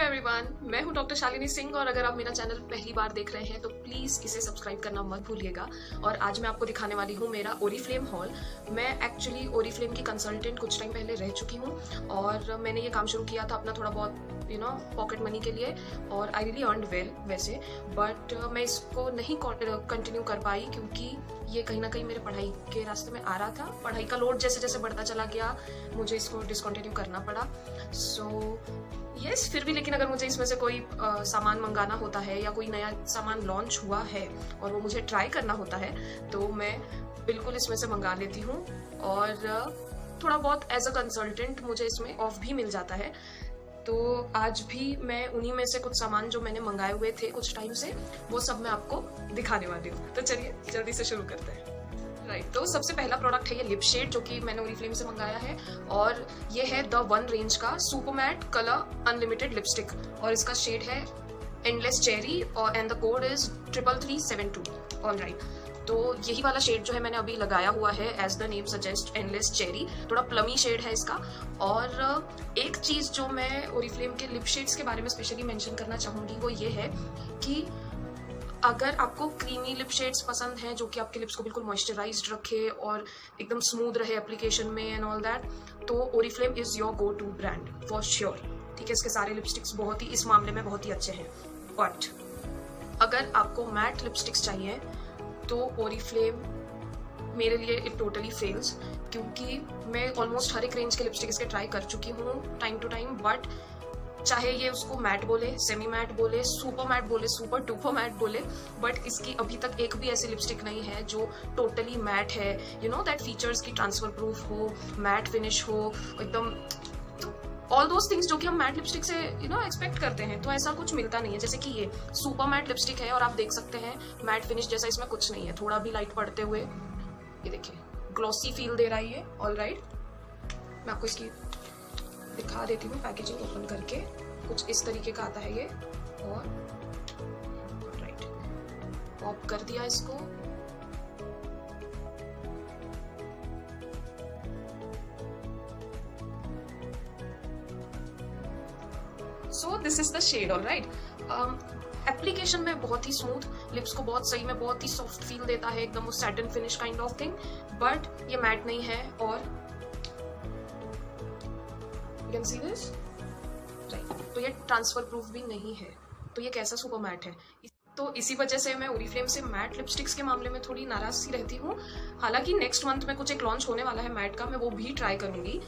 Hello everyone, मैं हूं doctor Shalini Singh और अगर आप मेरा चैनल पहली बार देख रहे हैं तो प्लीज़ इसे सब्सक्राइब करना मत भूलिएगा। और आज मैं आपको दिखाने वाली हूं मेरा ओरिफ्लेम हॉल। मैं एक्चुअली ओरिफ्लेम की कंसल्टेंट कुछ टाइम पहले रह चुकी हूं और मैंने ये काम शुरू किया था अपना थोड़ा बहुत पॉकेट मनी के लिए और आई रियली अर्नड वेल वैसे, बट मैं इसको नहीं कंटिन्यू कर पाई क्योंकि ये कहीं ना कहीं मेरे पढ़ाई के रास्ते में आ रहा था। पढ़ाई का लोड जैसे जैसे बढ़ता चला गया मुझे इसको डिसकंटिन्यू करना पड़ा। सो यस, फिर भी लेकिन अगर मुझे इसमें से कोई सामान मंगाना होता है या कोई नया सामान लॉन्च हुआ है और वो मुझे ट्राई करना होता है तो मैं बिल्कुल इसमें से मंगा लेती हूँ और थोड़ा बहुत एज अ कंसल्टेंट मुझे इसमें ऑफ भी मिल जाता है। तो आज भी मैं उन्हीं में से कुछ सामान जो मैंने मंगाए हुए थे कुछ टाइम से वो सब मैं आपको दिखाने वाली हूँ। तो चलिए जल्दी से शुरू करते हैं। राइट, तो सबसे पहला प्रोडक्ट है ये लिप शेड जो कि मैंने ओरिफ्लेम से मंगाया है और ये है द वन रेंज का super matte colour unlimited lipstick और इसका शेड है एंडलेस चेरी और and the code is 33372। Alright, तो यही वाला शेड जो है मैंने अभी लगाया हुआ है as the name suggest, endless cherry. थोड़ा प्लमी शेड है इसका। और एक चीज जो मैं ओरिफ्लेम के लिप शेड्स के बारे में स्पेशली मेंशन करना चाहूंगी वो ये है कि अगर आपको क्रीमी लिप शेड्स पसंद हैं जो कि आपके लिप्स को बिल्कुल मॉइस्चराइज्ड रखे और एकदम स्मूथ रहे एप्लीकेशन में एंड ऑल दैट, तो Oriflame is your go to brand for sure. ठीक है, इसके सारे लिपस्टिक्स बहुत ही इस मामले में बहुत ही अच्छे हैं। बट अगर आपको मैट लिपस्टिक्स चाहिए तो ओरिफ्लेम मेरे लिए इट टोटली फेल्स, क्योंकि मैं ऑलमोस्ट हर एक रेंज के लिपस्टिक इसके ट्राई कर चुकी हूँ टाइम टू टाइम। बट चाहे ये उसको मैट बोले, सेमी मैट बोले, सुपर मैट बोले, सुपर डुपर मैट बोले, बट इसकी अभी तक एक भी ऐसी लिपस्टिक नहीं है जो टोटली मैट है। यू नो दैट फीचर्स की ट्रांसफर प्रूफ हो, मैट फिनिश हो, एकदम ऑल दोज थिंग्स जो कि हम मैट लिपस्टिक से एक्सपेक्ट करते हैं। तो ऐसा कुछ मिलता नहीं है। जैसे कि ये सुपर मैट लिपस्टिक है और आप देख सकते हैं मैट फिनिश जैसा इसमें कुछ नहीं है। थोड़ा भी लाइट पड़ते हुए ये देखिए ग्लॉसी फील दे रहा है ये। ऑल राइट, मैं आपको इसकी दिखा देती हूँ पैकेजिंग ओपन करके। कुछ इस तरीके का आता है ये और राइट पॉप कर दिया इसको। So this is the shade. All right, application में बहुत ही स्मूथ, लिप्स को बहुत सही में बहुत ही सॉफ्ट फील देता है, एकदम वो satin finish kind of thing. But ये मैट नहीं है और you can see this? Right. तो ये ट्रांसफर प्रूफ भी नहीं है, तो ये कैसा सुपर मैट है। तो इसी वजह से मैं ओरिफ्लेम से मैट लिपस्टिक्स के मामले में थोड़ी नाराज सी रहती हूँ। हालांकि नेक्स्ट मंथ में कुछ एक लॉन्च होने वाला है मैट का, मैं वो भी ट्राई करूंगी,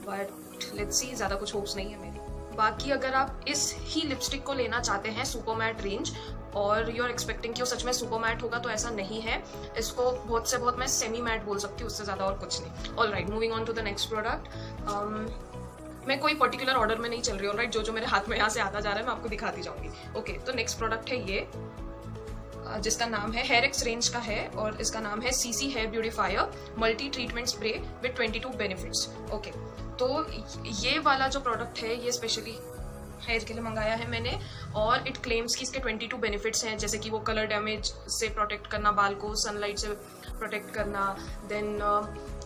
बट लेट्स सी, ज्यादा कुछ होप्स नहीं है मेरी। बाकी अगर आप इस ही लिपस्टिक को लेना चाहते हैं सुपर मैट रेंज और यू आर एक्सपेक्टिंग कि वो सच में सुपर मैट होगा, तो ऐसा नहीं है। इसको बहुत से बहुत मैं सेमी मैट बोल सकती हूँ, उससे ज्यादा और कुछ नहीं। All right, moving on to the next product. मैं कोई पर्टिकुलर ऑर्डर में नहीं चल रही हूँ। राइट, जो मेरे हाथ में यहाँ से आता जा रहा है मैं आपको दिखाती जाऊंगी। ओके, तो नेक्स्ट प्रोडक्ट है ये जिसका नाम है हेयर एक्स रेंज का है और इसका नाम है CC hair beautifier multi treatment spray with 22 benefits. Okay, तो ये वाला जो प्रोडक्ट है ये स्पेशली हेयर के लिए मंगाया है मैंने और इट क्लेम्स कि इसके 22 बेनिफिट्स हैं, जैसे कि वो कलर डैमेज से प्रोटेक्ट करना, बाल को सनलाइट से प्रोटेक्ट करना, देन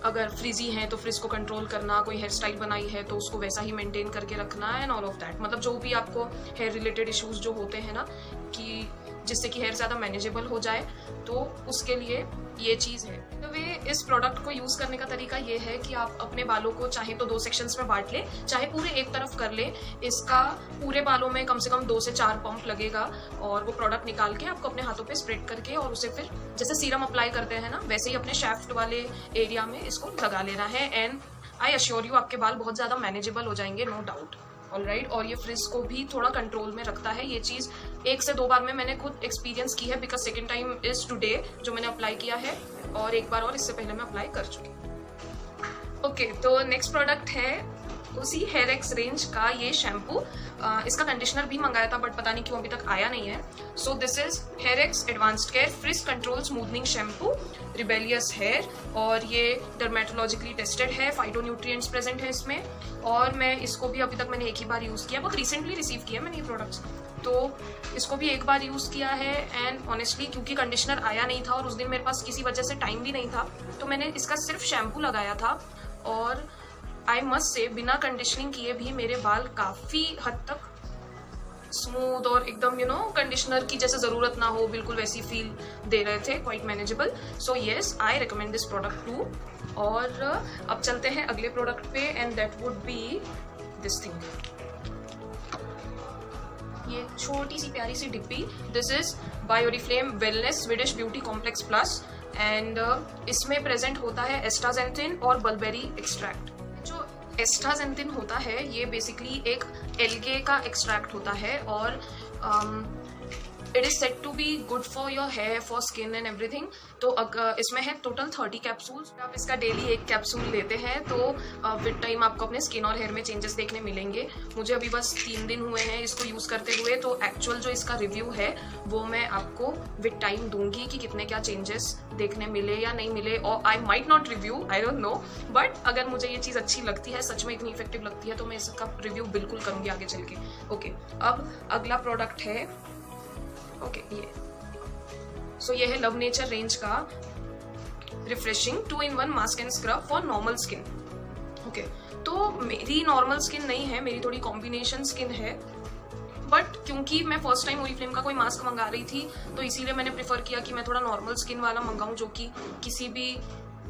अगर फ्रिजी हैं तो फ्रिज को कंट्रोल करना, कोई हेयर स्टाइल बनाई है तो उसको वैसा ही मेंटेन करके रखना एंड ऑल ऑफ दैट। मतलब जो भी आपको हेयर रिलेटेड इश्यूज जो होते हैं ना, कि जिससे कि हेयर ज़्यादा मैनेजेबल हो जाए, तो उसके लिए ये चीज़ है। तो वे इस प्रोडक्ट को यूज़ करने का तरीका ये है कि आप अपने बालों को चाहे तो 2 सेक्शंस में बांट लें, चाहे पूरे एक तरफ कर लें। इसका पूरे बालों में कम से कम 2 से 4 पंप लगेगा और वो प्रोडक्ट निकाल के आपको अपने हाथों पे स्प्रेड करके और उसे फिर जैसे सीरम अप्लाई करते हैं ना, वैसे ही अपने शैफ्ट वाले एरिया में इसको लगा लेना है। एंड आई अश्योर यू आपके बाल बहुत ज़्यादा मैनेजेबल हो जाएंगे, नो डाउट। ऑलराइट, और ये फ्रिज को भी थोड़ा कंट्रोल में रखता है। ये चीज़ 1 से 2 बार में मैंने खुद एक्सपीरियंस की है, because second time is today जो मैंने अप्लाई किया है और एक बार और इससे पहले मैं अप्लाई कर चुकी हूँ। ओके, तो नेक्स्ट प्रोडक्ट है उसी हेयर एक्स रेंज का ये शैम्पू। इसका कंडीशनर भी मंगाया था बट पता नहीं क्यों अभी तक आया नहीं है। So this is hair X advanced care frizz control smoothening shampoo rebellious hair और ये डर्मेटोलॉजिकली टेस्टेड है, फाइटोन्यूट्रिएंट्स प्रेजेंट है इसमें। और मैं इसको भी अभी तक मैंने एक ही बार यूज़ किया, बहुत रिसेंटली रिसीव किया मैंने ये प्रोडक्ट्स, तो इसको भी एक बार यूज़ किया है। एंड ऑनेस्टली क्योंकि कंडीशनर आया नहीं था और उस दिन मेरे पास किसी वजह से टाइम भी नहीं था, तो मैंने इसका सिर्फ शैम्पू लगाया था और आई मस्ट से बिना कंडीशनिंग किए भी मेरे बाल काफ़ी हद तक स्मूथ और एकदम कंडीशनर की जैसे जरूरत ना हो, बिल्कुल वैसी फील दे रहे थे, quite manageable. So yes, I recommend this product to. और अब चलते हैं अगले प्रोडक्ट पे, and that would be this thing. ये छोटी सी प्यारी सी डिब्बी, this is by Oriflame wellness Swedish beauty complex plus, and इसमें प्रेजेंट होता है एस्टाजेंथिन और बलबेरी एक्सट्रैक्ट। जो एस्टाजेंथिन होता है ये बेसिकली एक एल्गे का एक्सट्रैक्ट होता है, और it is set to be good for your hair, for skin and everything. तो इसमें है टोटल 30 कैप्सूल्स। आप इसका डेली एक कैप्सूल लेते हैं तो विद टाइम आपको अपने स्किन और हेयर में चेंजेस देखने मिलेंगे। मुझे अभी बस 3 दिन हुए हैं इसको यूज़ करते हुए, तो एक्चुअल जो इसका रिव्यू है वो मैं आपको विद टाइम दूंगी कि कितने क्या चेंजेस देखने मिले या नहीं मिले। और I might not review, I don't know, but अगर मुझे ये चीज़ अच्छी लगती है, सच में इतनी इफेक्टिव लगती है, तो मैं इसका रिव्यू बिल्कुल करूँगी आगे चल के। ओके, अब अगला प्रोडक्ट है ये। सो ये है लव नेचर रेंज का refreshing 2-in-1 mask and scrub for normal skin. Okay, तो मेरी नॉर्मल स्किन नहीं है, मेरी थोड़ी कॉम्बिनेशन स्किन है, बट क्योंकि मैं फर्स्ट टाइम ओरिफ्लेम का कोई मास्क मंगा रही थी तो इसीलिए मैंने प्रेफर किया कि मैं थोड़ा नॉर्मल स्किन वाला मंगाऊं, जो कि किसी भी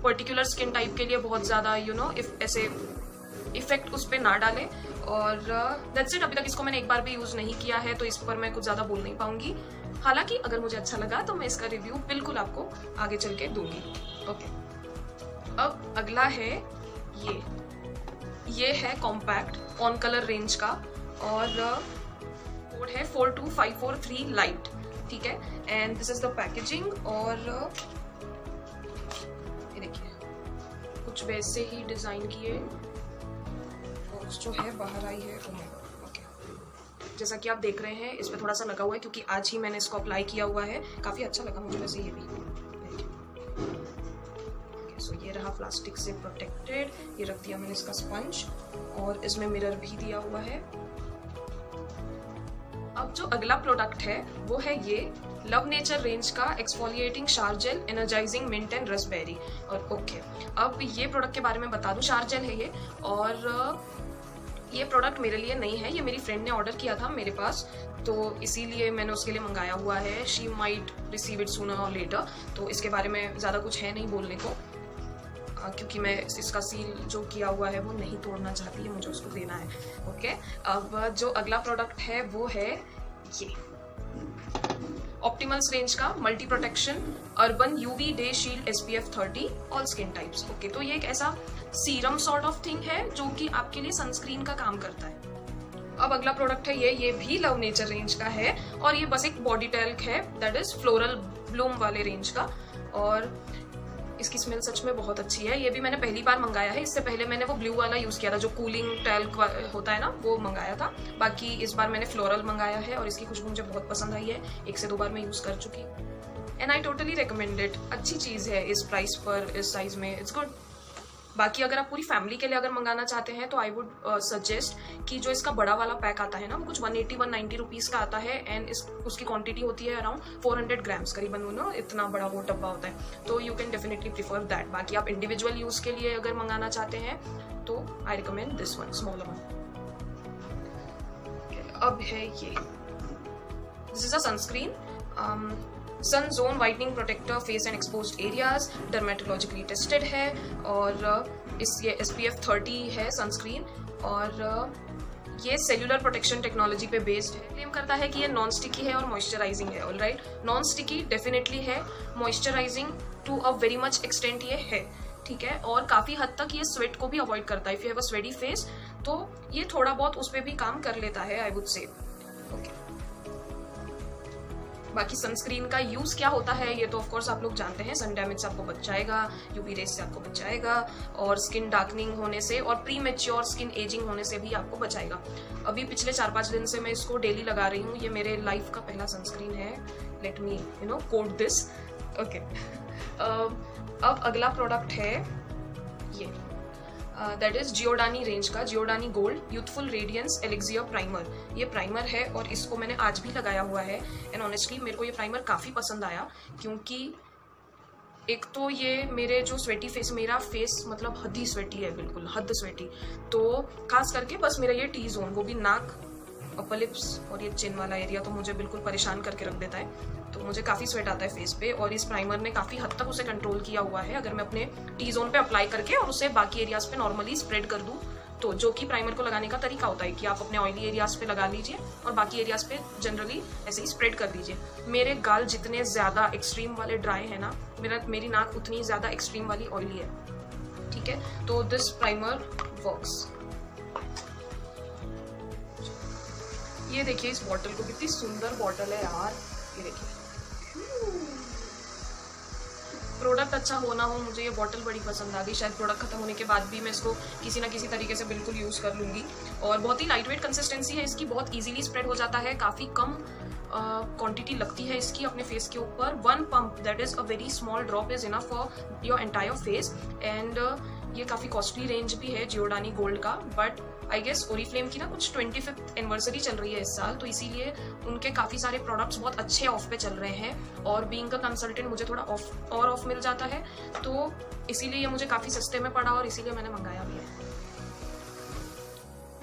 पर्टिकुलर स्किन टाइप के लिए बहुत ज़्यादा ऐसे इफेक्ट उस पर ना डाले। और दैट्स इट। अभी तक इसको मैंने एक बार भी यूज़ नहीं किया है, तो इस पर मैं कुछ ज़्यादा बोल नहीं पाऊंगी। हालांकि अगर मुझे अच्छा लगा तो मैं इसका रिव्यू बिल्कुल आपको आगे चल के दूंगी। ओके, अब अगला है ये है कॉम्पैक्ट ऑन कलर रेंज का, और कोड है 42543 लाइट, ठीक है। And this is the packaging, और ये देखिए कुछ वैसे ही डिजाइन किए, जो है बाहर आई है। ओके, जैसा कि आप देख रहे हैं इस पे थोड़ा सा लगा हुआ है क्योंकि आज ही मैंने इसको अप्लाई किया हुआ है, काफी अच्छा लगा मुझे वैसे ये भी। सो ये रहा प्लास्टिक से प्रोटेक्टेड, ये रख दिया मैंने इसका स्पंज, और इसमें मिरर भी दिया हुआ है। अब जो अगला प्रोडक्ट है वो है ये लव नेचर रेंज का exfoliating shower gel energising mint and raspberry. और ओके, अब ये प्रोडक्ट के बारे में बता दूं, शार जेल है ये, और ये प्रोडक्ट मेरे लिए नहीं है, ये मेरी फ्रेंड ने ऑर्डर किया था मेरे पास, तो इसीलिए मैंने उसके लिए मंगाया हुआ है। She might receive it sooner और लेटर, तो इसके बारे में ज़्यादा कुछ है नहीं बोलने को, क्योंकि मैं इसका सील जो किया हुआ है वो नहीं तोड़ना चाहती है, मुझे उसको देना है। ओके, अब जो अगला प्रोडक्ट है वो है ये ऑप्टिमल्स रेंज का multi protection urban UV day shield SPF 30 all skin types. Okay, तो ये एक ऐसा सीरम सॉर्ट ऑफ थिंग है जो कि आपके लिए सनस्क्रीन का काम करता है। अब अगला प्रोडक्ट है ये भी लव नेचर रेंज का है, और ये बस एक बॉडी टैल्क है, दैट इज फ्लोरल ब्लूम वाले रेंज का, और इसकी स्मेल सच में बहुत अच्छी है। ये भी मैंने पहली बार मंगाया है, इससे पहले मैंने वो ब्लू वाला यूज किया था जो कूलिंग टैल्क होता है ना, वो मंगाया था। बाकी इस बार मैंने फ्लोरल मंगाया है, और इसकी खुशबू मुझे बहुत पसंद आई है, 1 से 2 बार मैं यूज कर चुकी, and I totally recommend it. अच्छी चीज है इस प्राइस पर, इस साइज में, इट्स गुड। बाकी अगर आप पूरी फैमिली के लिए अगर मंगाना चाहते हैं तो आई वुड सजेस्ट कि जो इसका बड़ा वाला पैक आता है ना, वो कुछ 180-190 रुपीज़ का आता है, एंड उसकी क्वांटिटी होती है अराउंड 400 ग्राम्स करीबन, इतना बड़ा वो डब्बा होता है, तो you can definitely prefer that. बाकी आप इंडिविजुअल यूज के लिए अगर मंगाना चाहते हैं तो I recommend this one, smaller one. अब है ये, this is a sunscreen, sun zone whitening protector face and exposed areas, dermatologically tested है, और ये SPF 30 है सनस्क्रीन, और ये सेल्यूलर प्रोटेक्शन टेक्नोलॉजी पे बेस्ड है। क्लेम करता है कि ये नॉन स्टिकी है और मॉइस्चराइजिंग है। ऑलराइट, नॉन स्टिकी डेफिनेटली है, moisturising to a very much extent ये है, ठीक है, और काफी हद तक ये स्वेट को भी अवॉइड करता है। If you have a sweaty face तो ये थोड़ा बहुत उस पर भी काम कर लेता है, आई वुड से। ओके, बाकी सनस्क्रीन का यूज क्या होता है ये तो ऑफ कोर्स आप लोग जानते हैं, सन डैमेज से आपको बचाएगा, यूवी रेज से आपको बचाएगा, और स्किन डार्कनिंग होने से और प्री मैच्योर स्किन एजिंग होने से भी आपको बचाएगा। अभी पिछले 4-5 दिन से मैं इसको डेली लगा रही हूँ, ये मेरे लाइफ का पहला सनस्क्रीन है, let me quote this. Okay, अब अगला प्रोडक्ट है ये, दैट इज जियोडानी रेंज का जियोडानी गोल्ड यूथफुल रेडियंस एलिक्सियर प्राइमर। ये प्राइमर है और इसको मैंने आज भी लगाया हुआ है, एंड ऑनेस्टली मेरे को ये प्राइमर काफ़ी पसंद आया, क्योंकि एक तो ये मेरे जो स्वेटी फेस, मेरा फेस मतलब हद ही स्वेटी है, बिल्कुल हद स्वेटी, तो खास करके बस मेरा ये टी जोन, वो भी नाक अपर लिप्स और ये चिन वाला एरिया तो मुझे बिल्कुल परेशान करके रख देता है, तो मुझे काफ़ी स्वेट आता है फेस पे, और इस प्राइमर ने काफ़ी हद तक उसे कंट्रोल किया हुआ है। अगर मैं अपने टी जोन पे अप्लाई करके और उसे बाकी एरियाज पे नॉर्मली स्प्रेड कर दूँ, तो जो कि प्राइमर को लगाने का तरीका होता है कि आप अपने ऑयली एरियाज पे लगा लीजिए और बाकी एरियाज पे जनरली ऐसे ही स्प्रेड कर दीजिए। मेरे गाल जितने ज़्यादा एक्सट्रीम वाले ड्राई है ना, मेरी नाक उतनी ज़्यादा एक्सट्रीम वाली ऑयली है, ठीक है। तो दिस प्राइमर वर्क्स। ये देखिए इस बॉटल को, कितनी सुंदर बॉटल है यार, ये देखिए। प्रोडक्ट अच्छा हो ना हो, मुझे ये बॉटल बड़ी पसंद आ गई। शायद प्रोडक्ट खत्म होने के बाद भी मैं इसको किसी ना किसी तरीके से बिल्कुल यूज़ कर लूँगी। और बहुत ही लाइट वेट कंसिस्टेंसी है इसकी, बहुत इजीली स्प्रेड हो जाता है, काफ़ी कम क्वांटिटी लगती है इसकी अपने फेस के ऊपर। 1 pump that is a very small drop is enough for your entire face. And ये काफ़ी कॉस्टली रेंज भी है जियोडानी गोल्ड का, बट आई गेस ओरीफ्लेम की ना कुछ 25th एनिवर्सरी चल रही है इस साल, तो इसीलिए उनके काफ़ी सारे प्रोडक्ट्स बहुत अच्छे ऑफ पे चल रहे हैं, और बीइंग अ कंसल्टेंट मुझे थोड़ा ऑफ मिल जाता है, तो इसीलिए ये मुझे काफ़ी सस्ते में पड़ा और इसीलिए मैंने मंगाया भी है।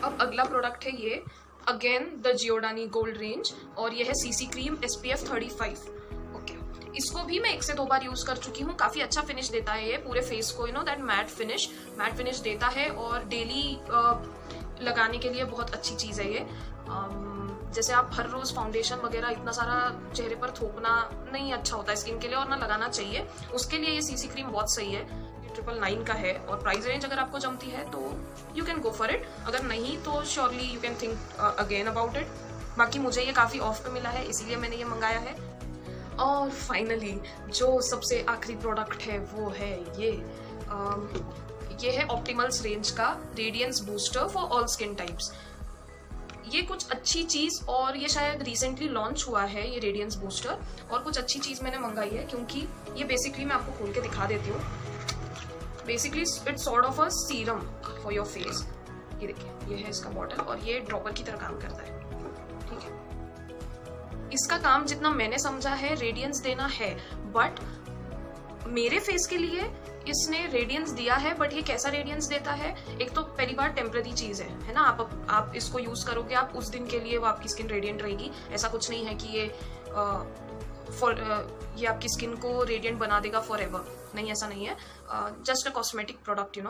अब अगला प्रोडक्ट है ये अगेन द जियोडानी गोल्ड रेंज, और ये है सीसी क्रीम SPF 35। इसको भी मैं 1 से 2 बार यूज कर चुकी हूँ, काफी अच्छा फिनिश देता है ये पूरे फेस को, दैट मैट फिनिश देता है, और डेली लगाने के लिए बहुत अच्छी चीज है ये। जैसे आप हर रोज फाउंडेशन वगैरह इतना सारा चेहरे पर थोपना नहीं अच्छा होता है स्किन के लिए, और ना लगाना चाहिए, उसके लिए ये सीसी क्रीम बहुत सही है। 999 का है, और प्राइस रेंज अगर आपको जमती है तो you can go for it, अगर नहीं तो surely you can think again about it. बाकी मुझे ये काफी ऑफ पे मिला है, इसीलिए मैंने ये मंगाया है। और फाइनली जो सबसे आखिरी प्रोडक्ट है वो है ये है ऑप्टिमल्स रेंज का radiance booster for all skin types. ये कुछ अच्छी चीज़, और ये शायद रिसेंटली लॉन्च हुआ है ये रेडियंस बूस्टर, और कुछ अच्छी चीज़ मैंने मंगाई है, क्योंकि ये बेसिकली मैं आपको खोल के दिखा देती हूँ। Basically it's sort of a serum for your face. ये देखिए, ये है इसका बॉटल, और ये ड्रॉपर की तरह काम करता है, ठीक है। इसका काम जितना मैंने समझा है रेडियंस देना है, बट मेरे फेस के लिए इसने रेडियंस दिया है, बट ये कैसा रेडियंस देता है, एक तो पहली बार टेम्पररी चीज है ना, आप इसको यूज करोगे, आप उस दिन के लिए वो आपकी स्किन रेडियंट रहेगी, ऐसा कुछ नहीं है कि ये आपकी स्किन को रेडियंट बना देगा फॉर एवर, नहीं, ऐसा नहीं है। जस्ट अ कॉस्मेटिक प्रोडक्ट,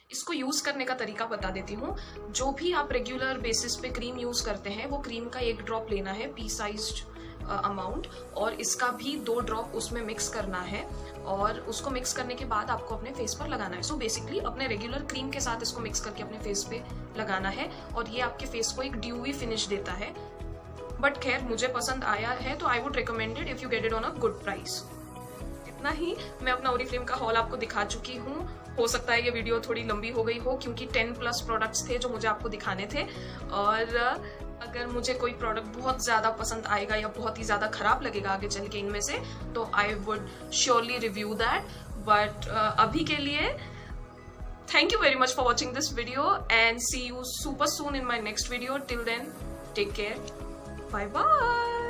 इसको यूज करने का तरीका बता देती हूँ। जो भी आप रेगुलर बेसिस पे क्रीम यूज करते हैं, वो क्रीम का 1 ड्रॉप लेना है, पी साइज्ड अमाउंट, और इसका भी 2 ड्रॉप उसमें मिक्स करना है, और उसको मिक्स करने के बाद आपको अपने फेस पर लगाना है। सो बेसिकली अपने रेगुलर क्रीम के साथ इसको मिक्स करके अपने फेस पे लगाना है, और ये आपके फेस को एक ड्यूवी फिनिश देता है। बट खैर मुझे पसंद आया है, तो I would recommend it if you get it on a good price. इतना ही मैं अपना ओरीफ्लेम का हॉल आपको दिखा चुकी हूँ। हो सकता है ये वीडियो थोड़ी लंबी हो गई हो, क्योंकि 10+ प्रोडक्ट्स थे जो मुझे आपको दिखाने थे, और अगर मुझे कोई प्रोडक्ट बहुत ज़्यादा पसंद आएगा या बहुत ही ज़्यादा खराब लगेगा आगे चल के इनमें से, तो I would surely review that. But अभी के लिए thank you very much for watching this video, and see you super soon in my next video. Till then take care, bye bye.